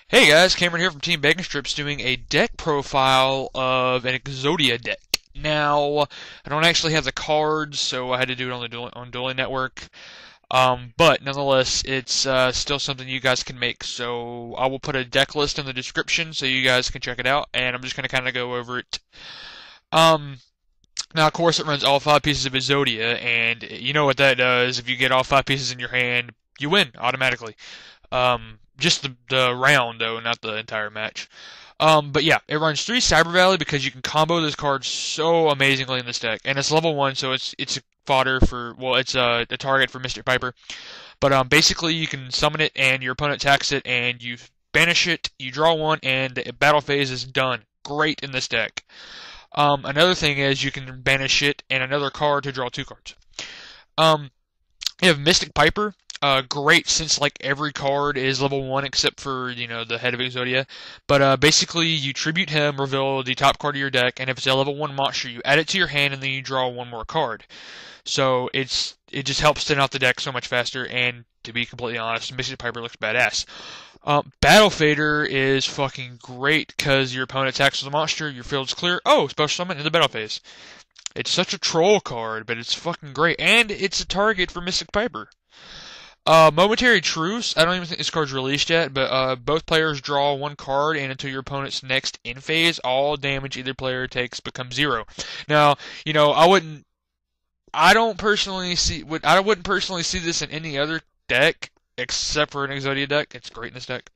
Hey guys, Cameron here from Team Bacon Strips doing a deck profile of an Exodia deck. Now, I don't actually have the cards, so I had to do it on the on Duality Network. But nonetheless, it's still something you guys can make. So I will put a deck list in the description so you guys can check it out, and I'm just going to kind of go over it. Um, Now, of course, it runs all 5 pieces of Exodia, and you know what that does. If you get all 5 pieces in your hand, you win automatically. Just the round though, not the entire match. But yeah, it runs 3 Cyber Valley because you can combo this card so amazingly in this deck, and it's level 1, so it's a fodder for it's a target for Mystic Piper. But basically you can summon it, and your opponent attacks it, and you banish it. You draw 1, and the battle phase is done. Great in this deck. Another thing is you can banish it and another card to draw 2 cards. You have Mystic Piper. Great since like every card is level 1 except for, the head of Exodia. But basically you tribute him, reveal the top card of your deck, and if it's a level 1 monster, you add it to your hand and then you draw 1 more card. So it just helps thin out the deck so much faster, and to be completely honest, Mystic Piper looks badass. Battle Fader is fucking great because your opponent attacks with a monster, your field's clear. Oh, special summon in the battle phase. It's such a troll card, but it's fucking great, and it's a target for Mystic Piper. Momentary Truce. I don't even think this card's released yet, but both players draw 1 card, and until your opponent's next end phase, all damage either player takes becomes 0. Now, I wouldn't personally see this in any other deck except for an Exodia deck. It's great in this deck.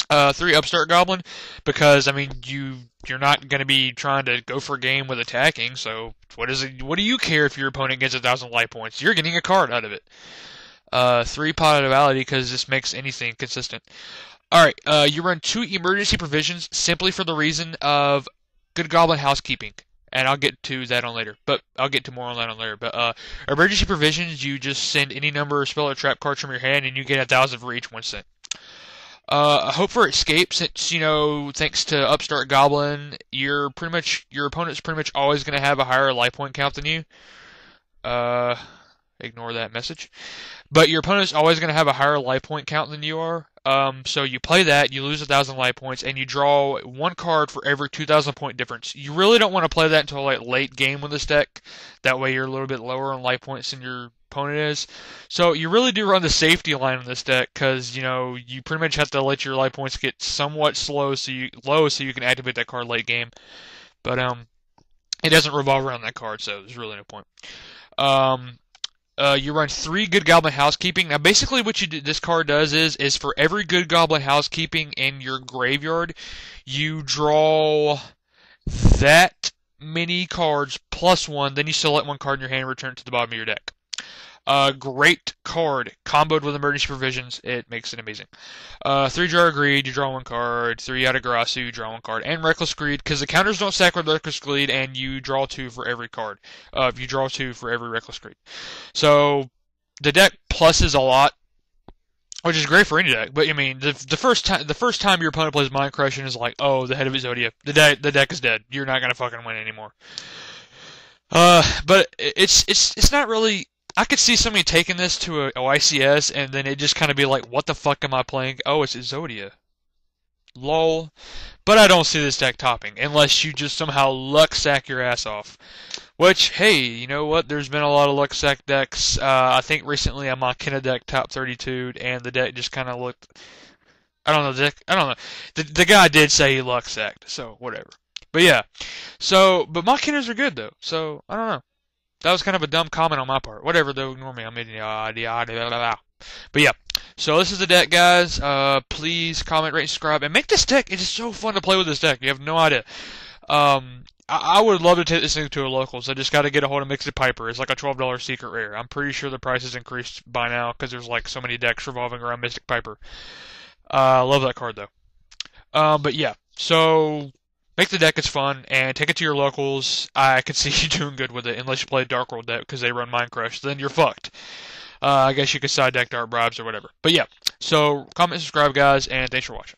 3 Upstart Goblin, because I mean you're not going to be trying to go for a game with attacking. So what do you care if your opponent gets 1,000 life points? You're getting a card out of it. 3 Pot of Duality, because this makes anything consistent. All right, you run 2 emergency provisions simply for the reason of good Goblin Housekeeping. And I'll get to that on later, but I'll get to more on that on later. But emergency provisions, you just send any number of spell or trap cards from your hand, and you get 1,000 for each 1 cent. Hope for Escape, since, thanks to Upstart Goblin, your opponent's pretty much always going to have a higher life point count than you. Ignore that message. But your opponent's always going to have a higher life point count than you are. So you play that, you lose 1,000 life points, and you draw 1 card for every 2,000 point difference. You really don't want to play that until like late game with this deck. That way you're a little bit lower on life points than your opponent is. So you really do run the safety line in this deck, because you pretty much have to let your life points get somewhat low so you can activate that card late game. But it doesn't revolve around that card, so there's really no point. You run 3 Good Goblin Housekeeping. Now, basically, what this card does is for every Good Goblin Housekeeping in your graveyard, you draw that many cards plus 1. Then you select 1 card in your hand and return it to the bottom of your deck. Great card. Comboed with emergency provisions, it makes it amazing. 3 Jar of Greed, you draw 1 card. 3 Yata-Garasu, you draw 1 card. And Reckless Greed, because the counters don't stack with Reckless Greed, and you draw 2 for every card. You draw 2 for every Reckless Greed. So, the deck pluses a lot, which is great for any deck. But, I mean, the first time your opponent plays Mind Crush and is like, oh, the head of Exodia, the deck is dead. You're not going to fucking win anymore. But it's not really... I could see somebody taking this to a YCS and then it just kind of be like, what the fuck am I playing? Oh, it's Exodia. Lol. But I don't see this deck topping, unless you just somehow luck sack your ass off. Which, hey, you know what? There's been a lot of luck sack decks. I think recently a Machina deck top 32, and the deck just kind of looked... I don't know. The guy did say he luck sacked, so whatever. But yeah. But Machinas are good, though, so I don't know. That was kind of a dumb comment on my part. Whatever, though, ignore me. I'm in But yeah, so this is the deck, guys. Please comment, rate, subscribe, and make this deck. It is so fun to play with this deck. You have no idea. I would love to take this thing to a locals. I just got to get a hold of Mystic Piper. It's like a $12 secret rare. I'm pretty sure the price has increased by now because there's like so many decks revolving around Mystic Piper. I love that card, though. But yeah, so... make the deck, it's fun, and take it to your locals. I could see you doing good with it, unless you play a Dark World deck, because they run Mind Crush. Then you're fucked. I guess you could side deck Dark Bribes or whatever. But yeah, so comment, subscribe, guys, and thanks for watching.